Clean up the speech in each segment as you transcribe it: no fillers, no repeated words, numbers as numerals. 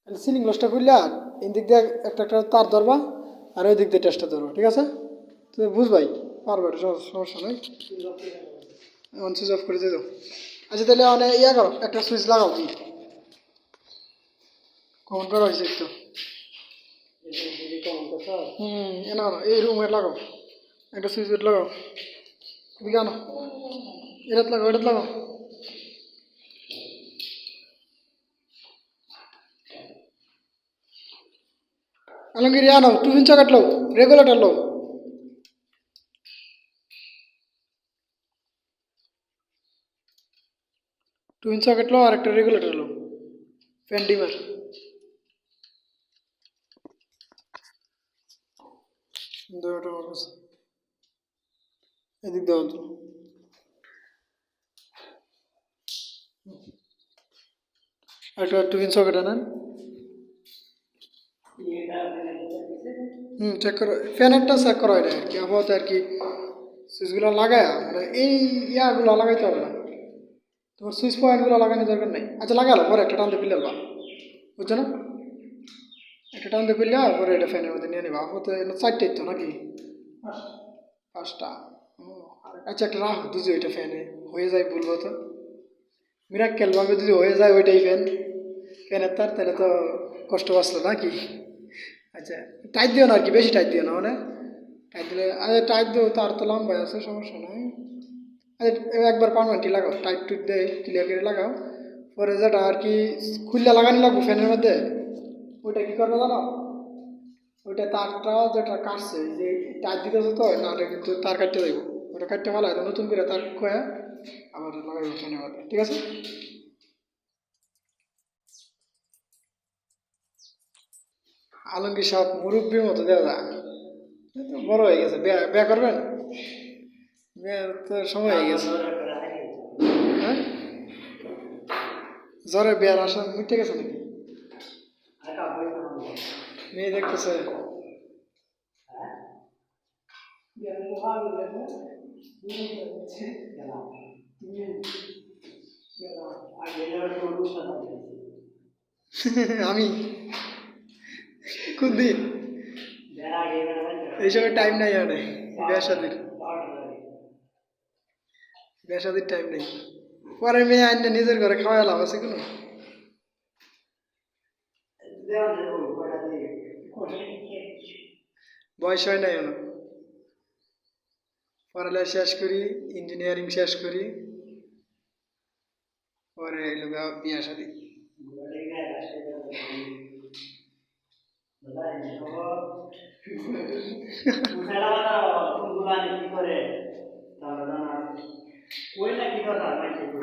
Ceiling লসটা খুললা এই দিক দিয়ে একটা একটা তার ধরবা আর ওই দিক দিয়ে টেস্টটা ধরবা, ঠিক আছে? তুমি বুঝবাই পারবে, সমস্যা নাই। অন সুইচ অফ করে দিয়ে দাও। আচ্ছা তাহলে অনেক ইয়া করো, একটা সুইচ লাগাও। কি কমন করা হয়েছে একটু? এনা এই রুমের লাগাও, একটা সুইচ বোর্ড লাগাও। এদিকে আনো, এটাত লাগাও, এটাত লাগাও। আলমগীর আনো, টুপিন সকেট লো, রেগুলেটর লো। টুপিন সকেট লো আর একটা রেগুলেটর লো, ফ্যান ডিমার। দুটো আমার কাছে, এদিক দাও তো। একটা টুপিন সকেট আনেন। চেক করো, ফ্যানেরটা চেক করা হয় না আর কি, আপাতত আর কি সুইচগুলো লাগায় মানে এই ইয়াগুলো লাগাইতে হবে না, তোমার সুইচ পয়েন্টগুলো লাগানোর দরকার নেই। আচ্ছা লাগালো, পরে একটা টান দিয়ে খুললে বুঝছো না? একটা টান দিয়ে খুললে পরে এটা ফ্যানের মধ্যে নিয়ে নেবা। আপাতত চারটে তো নাকি পাঁচটা? আচ্ছা একটা রাখ দুজি, ওইটা ফ্যানে হয়ে যায় বলবো তো, মিরাক্কেল ভাবে যদি হয়ে যায় ওইটাই ফ্যানের তার, তাহলে তো কষ্ট বাঁচলো নাকি? আচ্ছা টাইট দিও না আর কি, বেশি টাইট দিও না, মানে টাইট দিলে আরে টাইট দিও, তার তো লম্বাই আছে, সমস্যা নাই। আরে একবার পারমানেন্টলি লাগাও, টাইট টুইট দিয়ে ক্লিয়ার করে লাগাও। পরে যেটা আর কি খুললে লাগানি লাগবো ফ্যানের মধ্যে, ওইটা কি করবে জানো? ওইটা তারটা যেটা কাটছে, যে টাইট দিতে তো না, ওটা কিন্তু তার কাটতে যাইব, ওটা কাটতে ভালো হয়, নতুন করে তার কয়ে আবার লাগাইব ফ্যানের মধ্যে, ঠিক আছে? আলমগীর সাহেব মুরব্বীর মতো দেওয়া যায়, তো বড় হয়ে গেছে, বিয়া করবেন? বিয়ের তো সময় হয়ে গেছে। হ্যাঁ, জ্বরে বিয়ার আসা মিটে গেছে নাকি? মেয়ে দেখতেছে? আমি কোন দিন এইসব টাইম নাই, আর বিয়া শাদির টাইম নেই। পরে মেয়ে আইন নিজের ঘরে খাওয়া লাভ আছে কোনো? বয়স হয় নাই এখনো, পড়ালেখা শেষ করি, ইঞ্জিনিয়ারিং শেষ করি, পরে এলো বিয়া শাদি।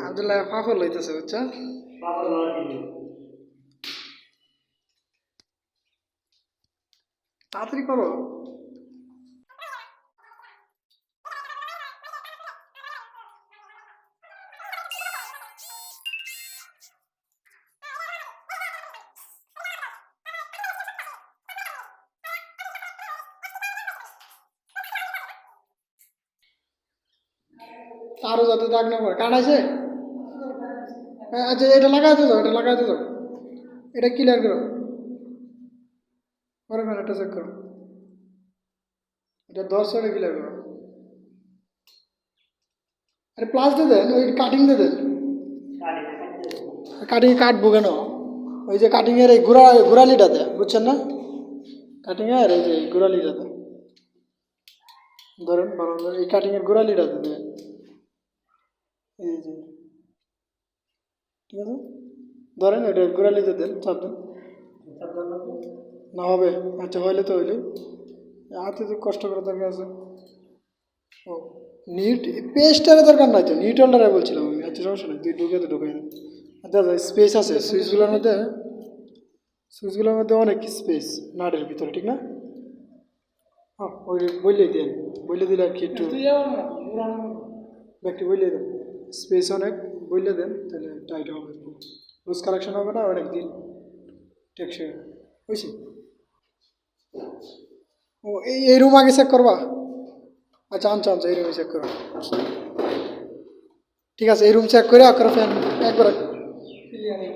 আব্দুল্লাহ পাফল হইতেছে, বুঝছো? তাড়াতাড়ি করো। তারও যাতে দাগ না পড়ে, কাটাইছে? আচ্ছা এটা লাগাইতে যাও, এটা লাগাইতে যাও, এটা ক্লিয়ার করো, পরে ফ্যানটা চেক করো, এটা 10 এটা ক্লিয়ার করো। আরে প্লাস দিয়ে দেন, ওই কাটিং দিয়ে দেন। কাটিং কাটবো কেন? ওই যে কাটিংয়ের এই গোড়ালিটাতে, বুঝছেন না? কাটিংয়ের এই যে গোড়ালিটাতে ধরেন, ভালো এই কাটিংয়ের গোড়ালিটাতে দেন, এই যে, ঠিক আছে? ধরেন এটা গোড়ালিতে দেন, চাপ দেন। না হবে? আচ্ছা হইলে তো হইলে, হাতে তো কষ্ট করে দরকার আছে। ও নিট পেস্টারের দরকার নাই তো, নিট হোল্ডারে বলছিলাম আমি। আচ্ছা সমস্যা নেই, তুই ঢুকে তো ঢুকে আচ্ছা স্পেস আছে সুইচগুলোর মধ্যে অনেক স্পেস নাটের ভিতরে, ঠিক না? হ্যাঁ ওই বললেই দেন, বললে দিলে আর কি একটু ব্যক্তি বললে দেন, স্পেস অনেক বললে দেন, তাহলে টাইট হবে, লুজ কালেকশন হবে না, অনেক দিন টেকসই বুঝছি। ও এই রুম আগে চেক করবা? আচ্ছা আনছো এই রুমে চেক করো, ঠিক আছে? এই রুম চেক করে ফ্যান একবার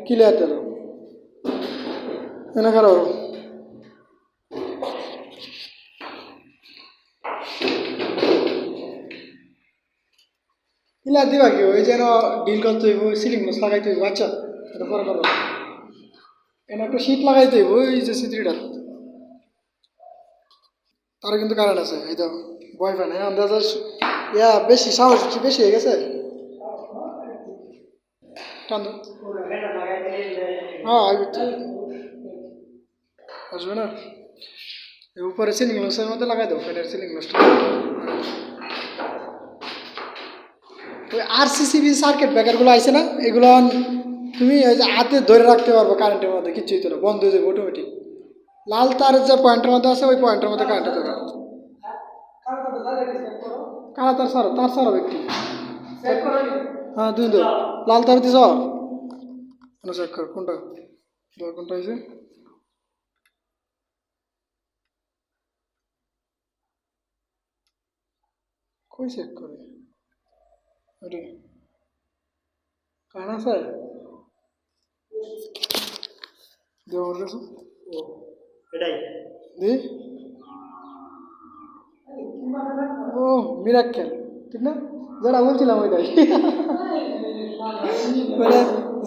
ক্লিয়ার দিল। এনে খারাপ ইলা দিবা কি ওই যেন ডিল করতে হইব সিলিং গ্লাস লাগাইতে হইব আচ্ছা এটা পরে করো এনে একটা শীট লাগাইতে হইব ওই যে সিত্রিটা তার কিন্তু কারণ আছে এই তো বয়ফ্রেন্ড হ্যাঁ আন্দাজ ইয়া বেশি সাহস বেশি হয়ে গেছে টান দাও। হ্যাঁ আসবে না এই উপরে সিলিং গ্লাসের মধ্যে লাগাই দাও ফ্যানের সিলিং গ্লাসটা ওই আরসিসিবি সার্কিট ব্রেকারগুলো আছে না এগুলো তুমি ওই যে হাতে ধরে রাখতে পারবো কারেন্টের মধ্যে কিচ্ছুই তো না বন্ধ হয়ে যাবে অটোমেটিক লাল তারের যে পয়েন্টের মধ্যে আছে ওই পয়েন্টের মধ্যে কারেন্ট যাবে কারা তার সারো ব্যক্তি হ্যাঁ দুই দো লাল তার দিছ চেক কর কোনটা কোনটা হয়েছে কই চেক করে আরে কারণ আছে দেওয়ার কাছে এটাই দি ও মিরাক্কেল ঠিক না যারা বলছিলাম ওইটাই মানে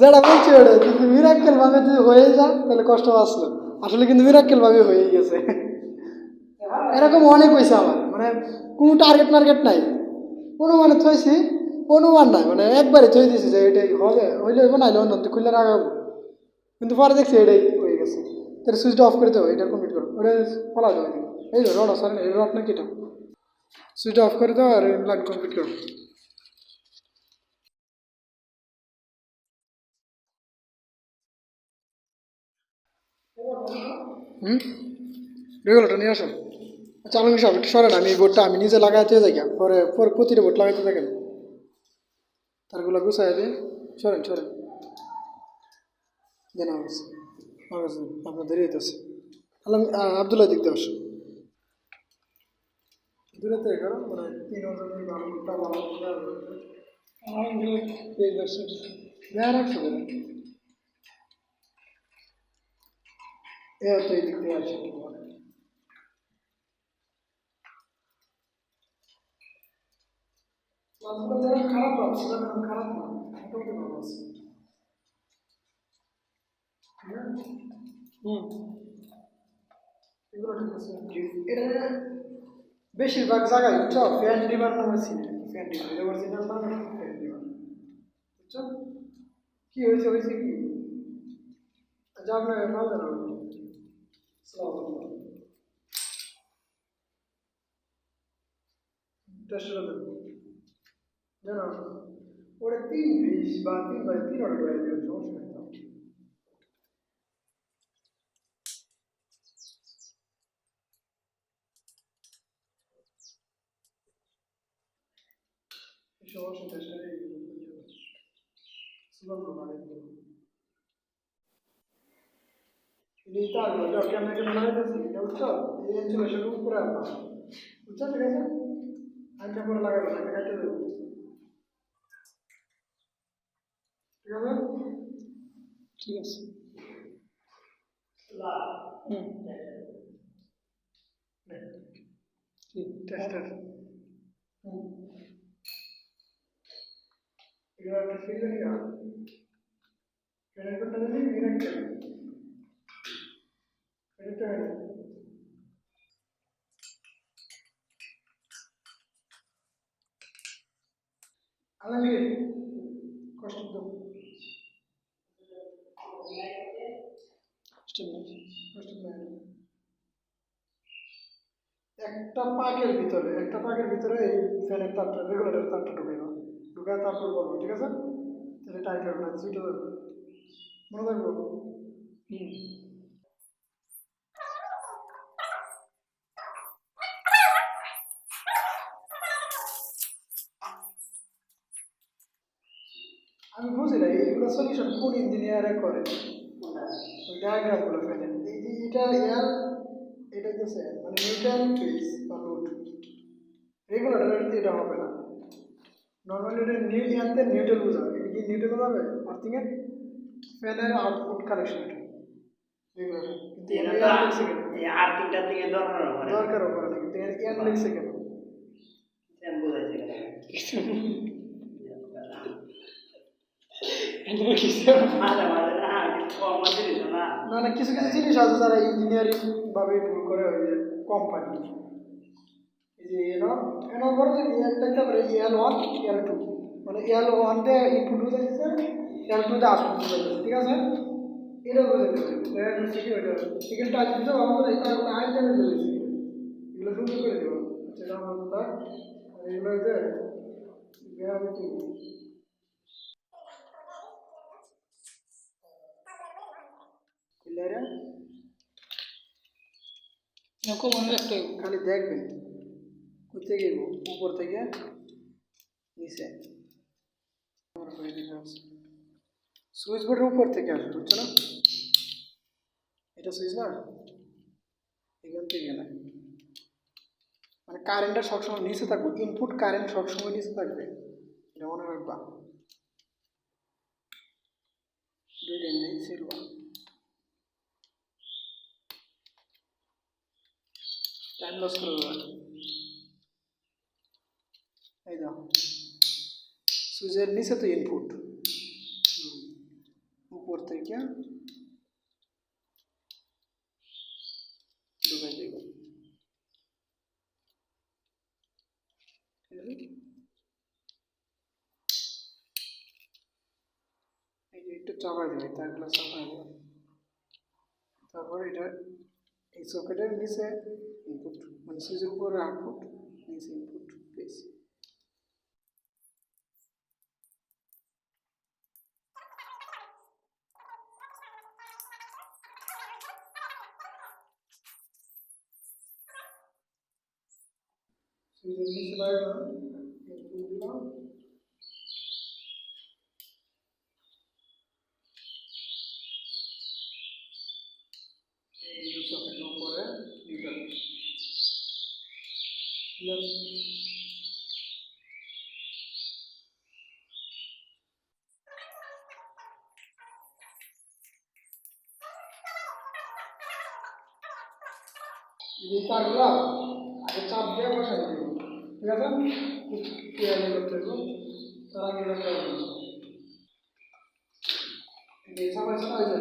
যারা বলছি ওটা যদি মিরাক্কেল ভাবে যদি হয়ে যায় তাহলে কষ্ট আসলো আসলে কিন্তু মিরাক্কেল ভাবে হয়ে গেছে এরকম অনেক হয়েছে আমার মানে কোনো টার্গেট মার্কেট নাই অনুমানে থইছি অনুমান নাই মানে একবারে থই দিয়েছি যে এটাই হবে হইলে হইব নাইলে অন্য খুললে রাখাবো কিন্তু পরে দেখছি এটাই হয়ে গেছে তাহলে সুইচটা অফ করে দেবো এটা কমপ্লিট করো ওটা ফলা যাবে এই তো রড সরি এই রড নাকি এটা সুইচটা অফ করে দাও আর লাইন কমপ্লিট করো হুম রেগুলেটর নিয়ে আসো চালু হিসাব একটু সরেন আমি এই বোর্ডটা আমি নিজে লাগাইতে যাই পরে পরে প্রতিটা বোর্ড লাগাইতে থাকেন তারগুলো গুছাই দিয়ে সরেন সরেন দেন আমার কাছে আপনার দেরি হইতেছে আলম আবদুল্লাহ দিক দিয়ে আসো দূরে থেকে করো মানে 3,000 রাখছো করে এ তো এই দিক দিয়ে আসো যারা খারাপ ভাবছে তারা খারাপ না মোটামুটি ভালো আছে হুম এগুলো ঠিক আছে এটা বেশিরভাগ জায়গায় বুঝছো ফ্যান ডিমার নামে ছিল ফ্যান ডিমার এটা অরিজিনাল নাম ফ্যান ডিমার বুঝছো কি হয়েছে হয়েছে কি যাও না ভালো জানো টেস্ট করে দেবো জানো ওটা 3 20 বা 3/3 অর্ডার হয়ে যাবে সমস্যা নেই সমস্যা টেস্টারে সুলভ মানে এই তারগুলো যা কেমন কেমন লাগাইতেছি এটা বুঝছো এই ইনসুলেশন উপরে আনবা বুঝছো ঠিক আছে আনটা পরে লাগাবো না কেটে দেবো ঠিক আছে ঠিক আছে হুম টেস্টার হুম এগুলো একটা ফিল নিয়ে ফ্যানের করতে দিলে মিরাক্কেল এটা আলমগীর কষ্ট দাও কষ্ট নেই কষ্ট নেই একটা পাকের ভিতরে এই ফ্যানের তারটা রেগুলেটরের তারটা ঢুকাইবা ঢুকায় তারপর বলবো ঠিক আছে তাহলে টাইট হবে না সুইটা যাবে মনে থাকবো হুম আমি বুঝি না এইগুলো সলিউশন কোন ইঞ্জিনিয়ারে করে ওই ডায়াগ্রামগুলো ফেলে এই যে এটা এয়ার এটা হচ্ছে মানে নিউট্রাল ফেজ বা লোড রেগুলেটরের এটা হবে না নর্মালি এটা ইয়াতে নিউট্রাল বোঝাবে এটা কি নিউট্রাল বোঝাবে আর্থিংয়ের ফ্যানের আউটপুট কানেকশন এটা রেগুলেটর আর তিনটা দিকে দরকার পড়ে না, কিন্তু এন লিখছে কেন? না না, কিছু কিছু জিনিস আছে যারা ইঞ্জিনিয়ারিং ভাবে ভুল করে, ওই যে কোম্পানি, এই যে এনার পরে যে দেখতে পারে L1 L2, মানে L1 তে ইনপুট বুঝাইছে, L2 তে আউটপুট বুঝাইছে, ঠিক আছে? এটা বুঝাইতে হবে কি ওইটা এখানে টাচ দিতে আমাদের এই কারণে আইটেমে বলেছি, এগুলো সুন্দর করে দেবো, সেটা আমাদের থাক। এগুলো যে গ্র্যাভিটি ক্লিয়ার, খালি দেখবেন কোথায় গেব, উপর থেকে নিচে, সুইচ বোর্ডের উপর থেকে আসবে, বুঝছো না? এটা সুইচ না, এখান থেকে না, মানে কারেন্টটা সবসময় নিচে থাকবে, ইনপুট কারেন্ট সবসময় নিচে থাকবে, এটা মনে রাখবা। টাইম লস করবে, এই দাও সুইচের নিচে তো ইনপুট, উপর থেকে ঢুকাই দেব, এই যে একটু চাপাই দেবে, তারগুলো চাপাই দেবে, তারপর এটা এই সকেটের নিচে ইনপুট, মানে সুইচের উপরে আউটপুট, নিচে ইনপুট পেয়েছি। সুইচের নিচে বাইরে ইনপুট দিলাম, এই সকেটের উপরে নিউট্রাল, এই তারগুলো আগে চাপ দিয়ে বসাই দেব, ঠিক আছে? খুব কেয়ারলি করতে হবে, তার আগে রাখতে হবে, এই সাবাইছে না, ওই যে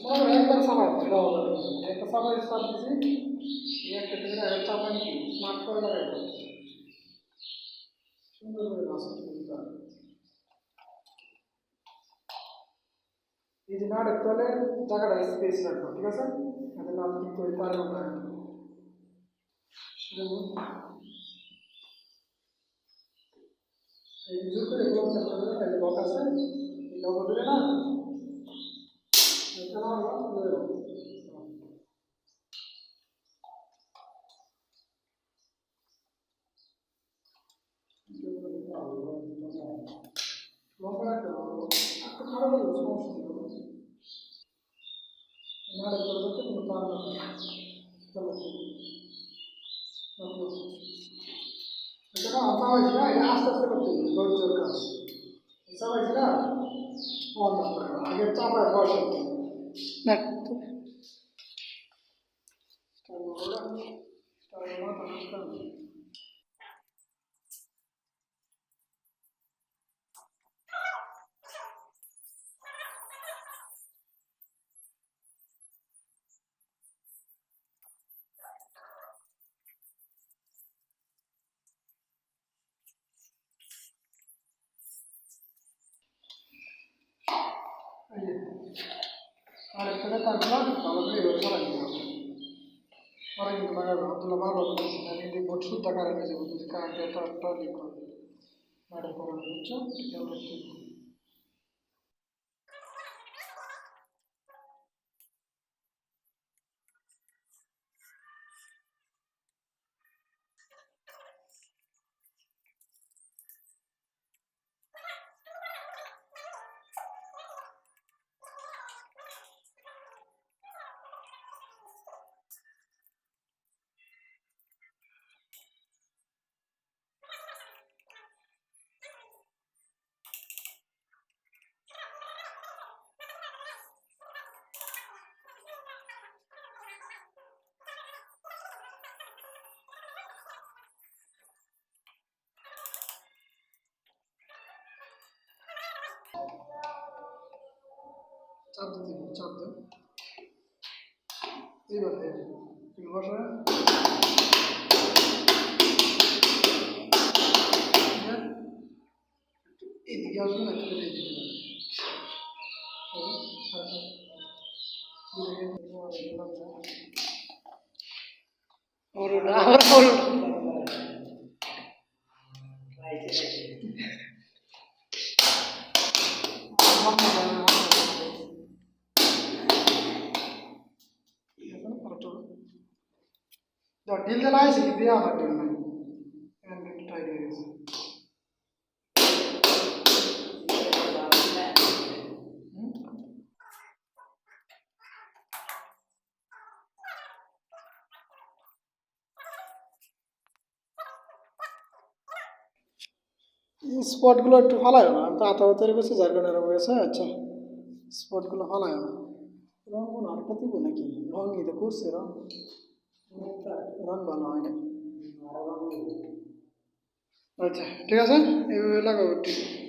মনে একবার সাবাই এটা হবে না, একটা সাবাই চাপ দিছি, এই একটা থেকে একটা চাপাই নিই, স্মার্ট করে লাগাই দেবো, সুন্দর করে বাসন করতে হবে। এই যে নাটের তলে জায়গাটা স্পেস রাখবো, ঠিক আছে? যাতে না কিন্তু ওই তারের উপরে এই জোর করে ব্লক চেষ্টা করে, এই ব্লক আছে, এই লক দিলে না এটা না হলো খুলে দাও, লম্বা রাখতে হবে, একটু খারাপ হলো সমস্যা ছিল, নাটের তলে যাতে কোনো তার না থাকে, চলো এটা না আতা হয়েছে না, এটা আস্তে আস্তে করতে হবে, ধৈর্যের কাজ, হিসাব হয়েছে না, বন্ধ করে আগে চাপায় বসে না, আর একটা তারপর ভালো করে এবার সরাই দিতে হবে, সরাই কিন্তু লাগাবে অতটা ভালো হবে না, কিন্তু বোর্ড শুদ্ধ কারেন্ট হয়ে যাবে, যদি কারেন্টের তারটা লিক করে নাটের পড়ানো, বুঝছো? খেয়াল রাখতে হবে। চাপ দিতে হবে, চাপ দাও এইভাবে বসা এদিকে আসবে না তাহলে এদিকে ঢিল দেওয়া আছে কি দেওয়া আমার ঢিল নাই টাইট হয়ে গেছে স্পটগুলো একটু ফালায় না আমি তো আতা তৈরি করছি যার কারণে এরকম হয়েছে আচ্ছা স্পটগুলো ফালায় না রং কোনো আরেকটা দিব নাকি রঙই তো করছে রং রং ভালো হয় না আচ্ছা ঠিক আছে এইভাবে লাগাবো ঠিক